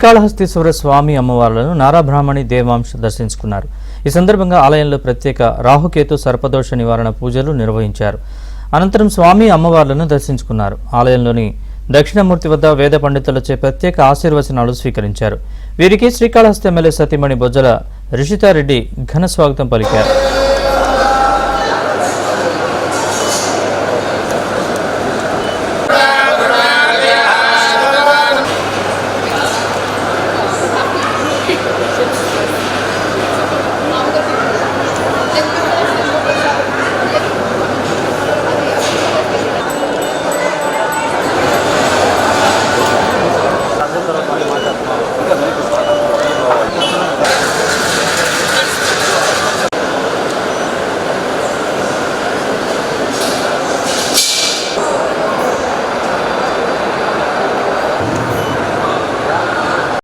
శ్రీకాళహస్తీశ్వర స్వామి అమ్మవార్లను నారా బ్రాహ్మణి దేవాంశ దర్శించుకున్నారు. ఈ సందర్భంగా ఆలయంలో ప్రత్యేక రాహుకేతు సర్పదోష నివారణ పూజలు నిర్వహించారు. అనంతరం స్వామి అమ్మవార్లను దర్శించుకున్నారు. ఆలయంలోని దక్షిణమూర్తి వద్ద వేద పండితులచే ప్రత్యేక ఆశీర్వచనాలు స్వీకరించారు. వీరికి శ్రీకాళహస్తి ఎమ్మెల్యే సతీమణి బొజ్జల రిషితారెడ్డి ఘన స్వాగతం పలికారు.